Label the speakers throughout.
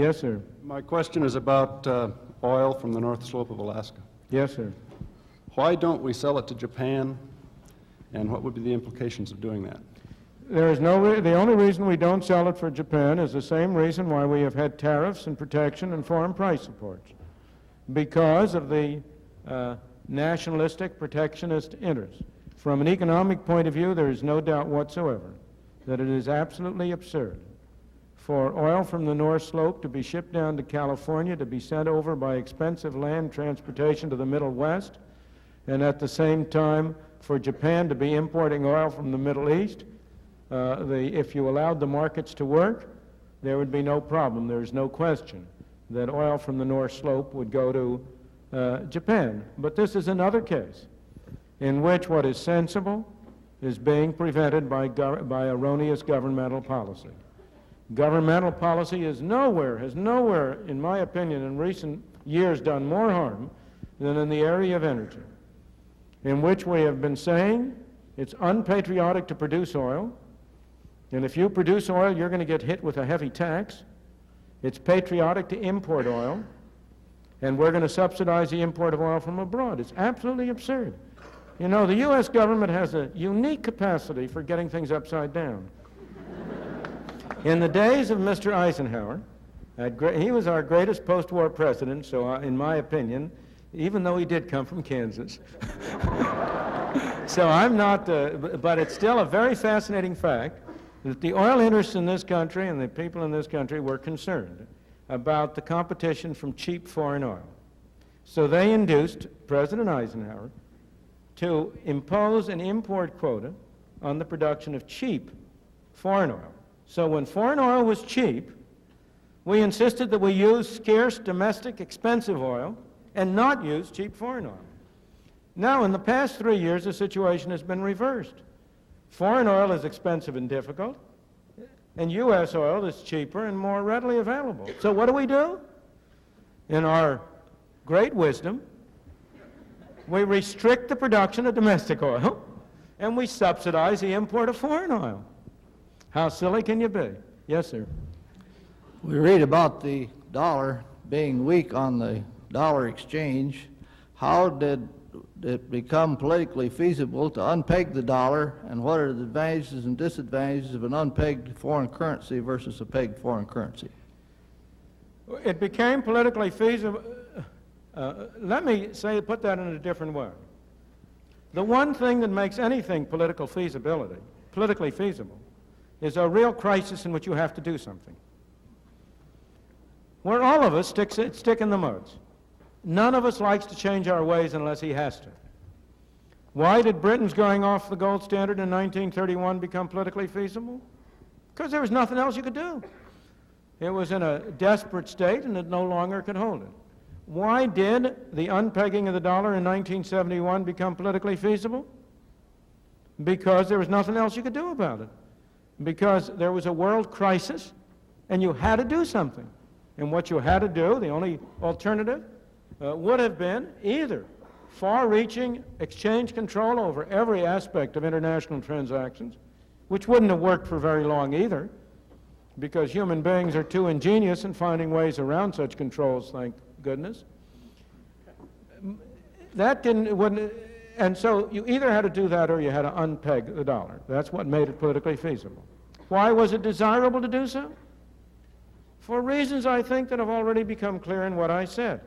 Speaker 1: Yes, sir.
Speaker 2: My question is about oil from the North Slope of Alaska.
Speaker 1: Yes, sir.
Speaker 2: Why don't we sell it to Japan, and what would be the implications of doing that?
Speaker 1: There is the only reason we don't sell it for Japan is the same reason why we have had tariffs and protection and foreign price supports, because of the nationalistic, protectionist interest. From an economic point of view, there is no doubt whatsoever that it is absolutely absurd for oil from the North Slope to be shipped down to California, to be sent over by expensive land transportation to the Middle West, and at the same time for Japan to be importing oil from the Middle East. If you allowed the markets to work, there would be no problem. There is no question that oil from the North Slope would go to Japan. But this is another case in which what is sensible is being prevented by erroneous governmental policy. Governmental policy has nowhere, in my opinion, in recent years done more harm than in the area of energy, in which we have been saying it's unpatriotic to produce oil, and if you produce oil, you're going to get hit with a heavy tax. It's patriotic to import oil, and we're going to subsidize the import of oil from abroad. It's absolutely absurd. You know, the U.S. government has a unique capacity for getting things upside down. In the days of Mr. Eisenhower, he was our greatest post-war president, so in my opinion, even though he did come from Kansas. So I'm not, but it's still a very fascinating fact that the oil interests in this country and the people in this country were concerned about the competition from cheap foreign oil. So they induced President Eisenhower to impose an import quota on the production of cheap foreign oil. So when foreign oil was cheap, we insisted that we use scarce, domestic, expensive oil and not use cheap foreign oil. Now, in the past 3 years, the situation has been reversed. Foreign oil is expensive and difficult, and U.S. oil is cheaper and more readily available. So what do? In our great wisdom, we restrict the production of domestic oil, and we subsidize the import of foreign oil. How silly can you be? Yes, sir.
Speaker 3: We read about the dollar being weak on the dollar exchange. How did it become politically feasible to unpeg the dollar, and what are the advantages and disadvantages of an unpegged foreign currency versus a pegged foreign currency?
Speaker 1: It became politically feasible. Let me put that in a different way. The one thing that makes anything politically feasible, is a real crisis in which you have to do something. Where all of us stick in the muds. None of us likes to change our ways unless he has to. Why did Britain's going off the gold standard in 1931 become politically feasible? Because there was nothing else you could do. It was in a desperate state and it no longer could hold it. Why did the unpegging of the dollar in 1971 become politically feasible? Because there was nothing else you could do about it. Because there was a world crisis and you had to do something. And what you had to do, the only alternative, would have been either far-reaching exchange control over every aspect of international transactions, which wouldn't have worked for very long either, because human beings are too ingenious in finding ways around such controls, thank goodness. And so you either had to do that or you had to unpeg the dollar. That's what made it politically feasible. Why was it desirable to do so? For reasons I think that have already become clear in what I said.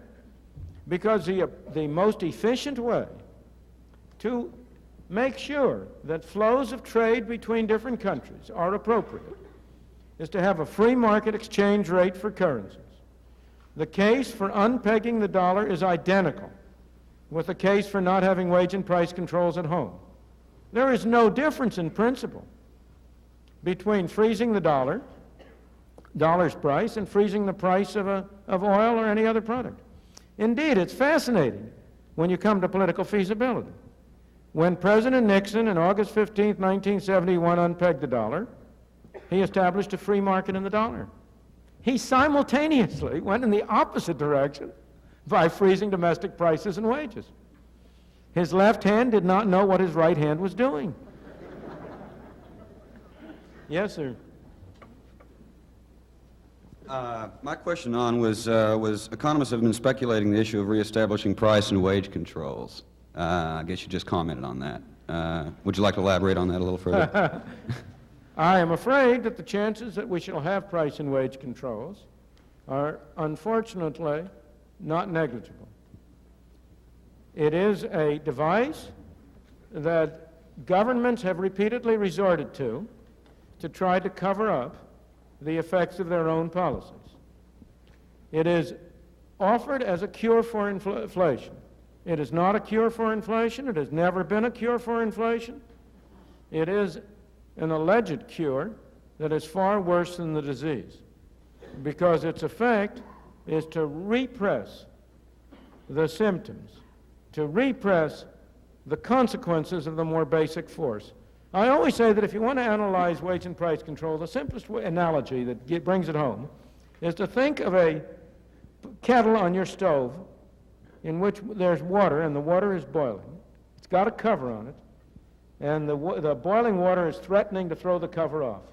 Speaker 1: Because the most efficient way to make sure that flows of trade between different countries are appropriate is to have a free market exchange rate for currencies. The case for unpegging the dollar is identical with the case for not having wage and price controls at home. There is no difference in principle between freezing the dollar's price, and freezing the price of oil or any other product. Indeed, it's fascinating when you come to political feasibility. When President Nixon on August 15, 1971 unpegged the dollar, he established a free market in the dollar. He simultaneously went in the opposite direction by freezing domestic prices and wages. His left hand did not know what his right hand was doing. Yes, sir.
Speaker 4: My question was economists have been speculating the issue of reestablishing price and wage controls. I guess you just commented on that. Would you like to elaborate on that a little further?
Speaker 1: I am afraid that the chances that we shall have price and wage controls are unfortunately not negligible. It is a device that governments have repeatedly resorted to try to cover up the effects of their own policies. It is offered as a cure for inflation. It is not a cure for inflation. It has never been a cure for inflation. It is an alleged cure that is far worse than the disease, because its effect is to repress the symptoms, to repress the consequences of the more basic force. I always say that if you want to analyze wage and price control, the simplest analogy that brings it home is to think of a kettle on your stove in which there's water, and the water is boiling. It's got a cover on it, and the boiling water is threatening to throw the cover off.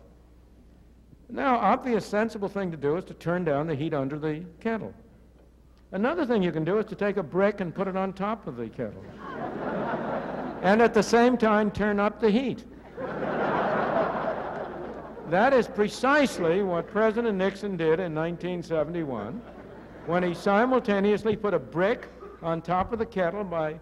Speaker 1: Now, obvious, sensible thing to do is to turn down the heat under the kettle. Another thing you can do is to take a brick and put it on top of the kettle, and at the same time turn up the heat. That is precisely what President Nixon did in 1971, when he simultaneously put a brick on top of the kettle by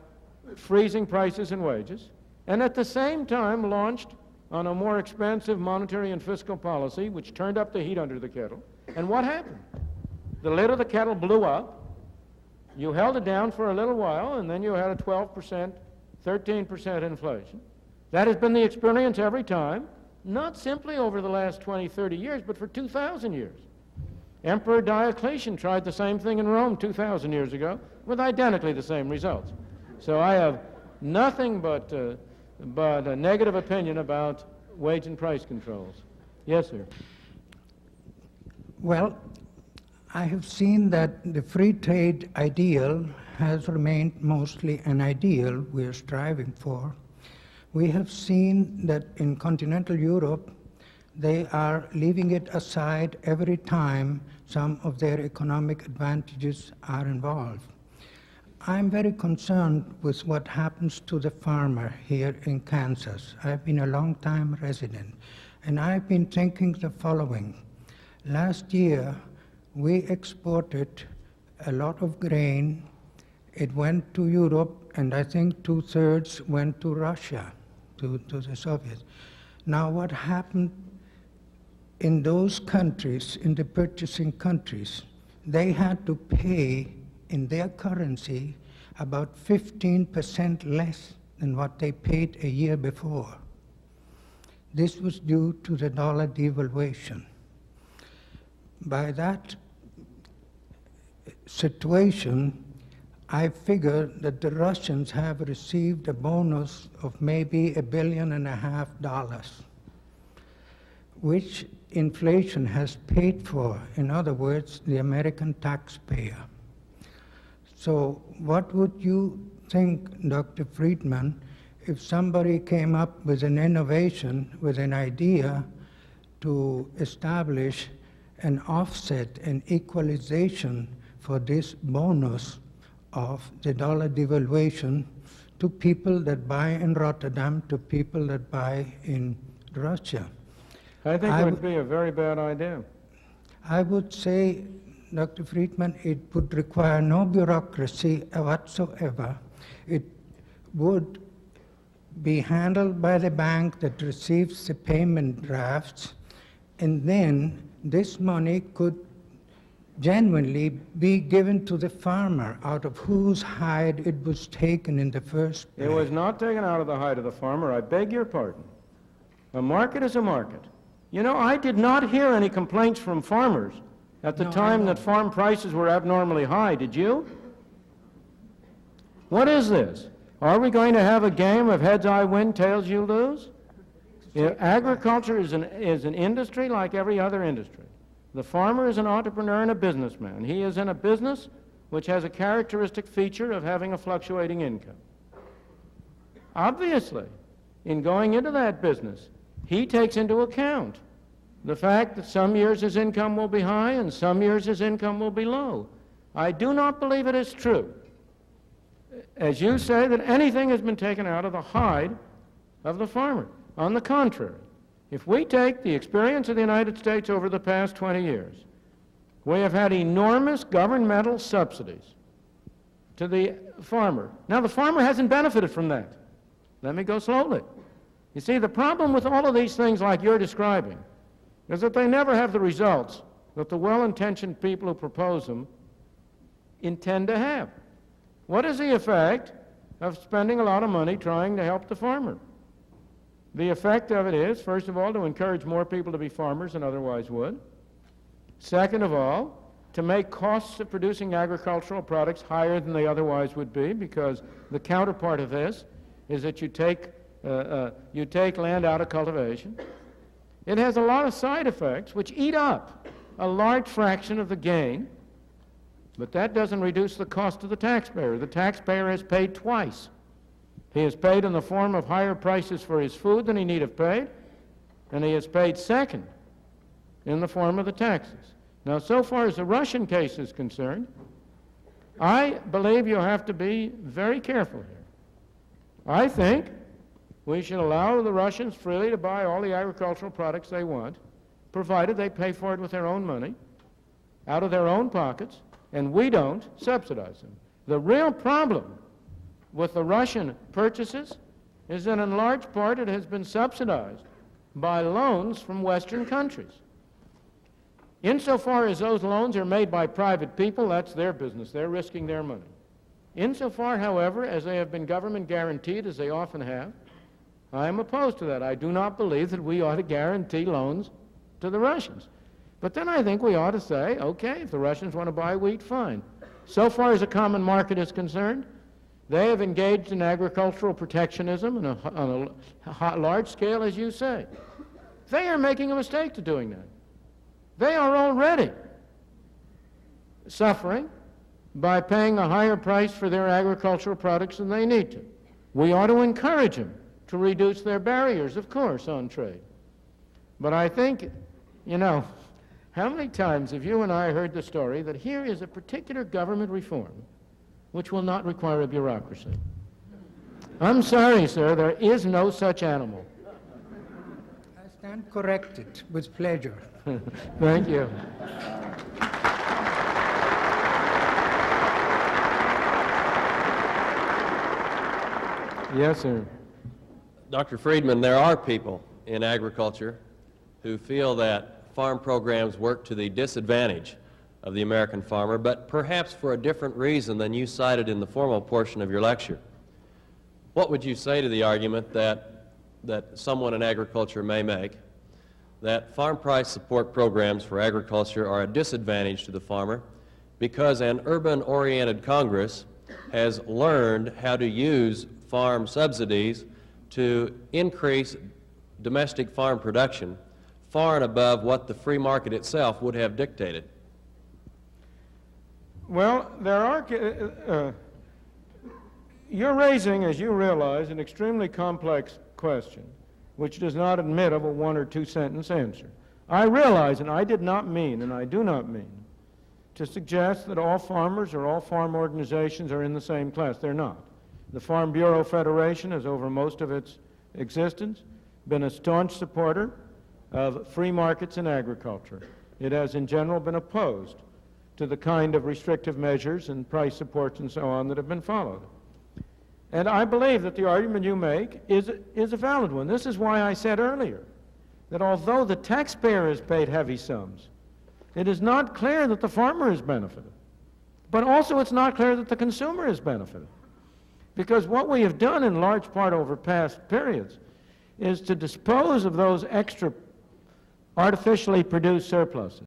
Speaker 1: freezing prices and wages, and at the same time launched on a more expansive monetary and fiscal policy which turned up the heat under the kettle. And what happened? The lid of the kettle blew up. You held it down for a little while, and then you had a 12%, 13% inflation. That has been the experience every time, not simply over the last 20, 30 years, but for 2,000 years. Emperor Diocletian tried the same thing in Rome 2,000 years ago with identically the same results. So I have nothing but a negative opinion about wage and price controls. Yes, sir.
Speaker 5: Well, I have seen that the free trade ideal has remained mostly an ideal we are striving for. We have seen that in continental Europe, they are leaving it aside every time some of their economic advantages are involved. I'm very concerned with what happens to the farmer here in Kansas. I've been a long-time resident, and I've been thinking the following. Last year, we exported a lot of grain. It went to Europe, and I think 2/3 went to Russia, to the Soviets. Now, what happened in those countries, in the purchasing countries, they had to pay in their currency about 15% less than what they paid a year before. This was due to the dollar devaluation. By that situation, I figure that the Russians have received a bonus of maybe $1.5 billion, which inflation has paid for. In other words, the American taxpayer. So what would you think, Dr. Friedman, if somebody came up with an innovation, with an idea to establish an offset, an equalization for this bonus of the dollar devaluation to people that buy in Rotterdam, to people that buy in Russia?
Speaker 1: I think it would be a very bad idea.
Speaker 5: I would say, Dr. Friedman, it would require no bureaucracy whatsoever. It would be handled by the bank that receives the payment drafts, and then this money could genuinely be given to the farmer, out of whose hide it was taken in the first place.
Speaker 1: It was not taken out of the hide of the farmer. I beg your pardon. A market is a market. You know, I did not hear any complaints from farmers at the time that farm prices were abnormally high. Did you? What is this? Are we going to have a game of heads I win, tails you lose? Agriculture is an industry like every other industry. The farmer is an entrepreneur and a businessman. He is in a business which has a characteristic feature of having a fluctuating income. Obviously, in going into that business, he takes into account the fact that some years his income will be high and some years his income will be low. I do not believe it is true, as you say, that anything has been taken out of the hide of the farmer. On the contrary, if we take the experience of the United States over the past 20 years, we have had enormous governmental subsidies to the farmer. Now, the farmer hasn't benefited from that. Let me go slowly. You see, the problem with all of these things like you're describing is that they never have the results that the well-intentioned people who propose them intend to have. What is the effect of spending a lot of money trying to help the farmer? The effect of it is, first of all, to encourage more people to be farmers than otherwise would. Second of all, to make costs of producing agricultural products higher than they otherwise would be, because the counterpart of this is that you take land out of cultivation. It has a lot of side effects which eat up a large fraction of the gain, but that doesn't reduce the cost to the taxpayer. The taxpayer has paid twice. He has paid in the form of higher prices for his food than he need have paid, and he has paid second in the form of the taxes. Now, so far as the Russian case is concerned, I believe you have to be very careful here. I think we should allow the Russians freely to buy all the agricultural products they want, provided they pay for it with their own money, out of their own pockets, and we don't subsidize them. The real problem with the Russian purchases is that in large part it has been subsidized by loans from Western countries. Insofar as those loans are made by private people, that's their business. They're risking their money. Insofar, however, as they have been government guaranteed, as they often have, I am opposed to that. I do not believe that we ought to guarantee loans to the Russians. But then I think we ought to say, okay, if the Russians want to buy wheat, fine. So far as a common market is concerned, they have engaged in agricultural protectionism on a large scale, as you say. They are making a mistake to doing that. They are already suffering by paying a higher price for their agricultural products than they need to. We ought to encourage them to reduce their barriers, of course, on trade. But I think, how many times have you and I heard the story that here is a particular government reform which will not require a bureaucracy? I'm sorry, sir, there is no such animal.
Speaker 5: I stand corrected with pleasure.
Speaker 1: Thank you. Yes, sir.
Speaker 6: Dr. Friedman, there are people in agriculture who feel that farm programs work to the disadvantage of the American farmer, but perhaps for a different reason than you cited in the formal portion of your lecture. What would you say to the argument that someone in agriculture may make, that farm price support programs for agriculture are a disadvantage to the farmer because an urban-oriented Congress has learned how to use farm subsidies to increase domestic farm production far and above what the free market itself would have dictated?
Speaker 1: Well, there are, you're raising, as you realize, an extremely complex question, which does not admit of a one or two sentence answer. I realize, and I did not mean, and I do not mean, to suggest that all farmers or all farm organizations are in the same class. They're not. The Farm Bureau Federation has, over most of its existence, been a staunch supporter of free markets in agriculture. It has, in general, been opposed to the kind of restrictive measures and price supports and so on that have been followed. And I believe that the argument you make is a valid one. This is why I said earlier that although the taxpayer has paid heavy sums, it is not clear that the farmer has benefited. But also it's not clear that the consumer has benefited. Because what we have done in large part over past periods is to dispose of those extra artificially produced surpluses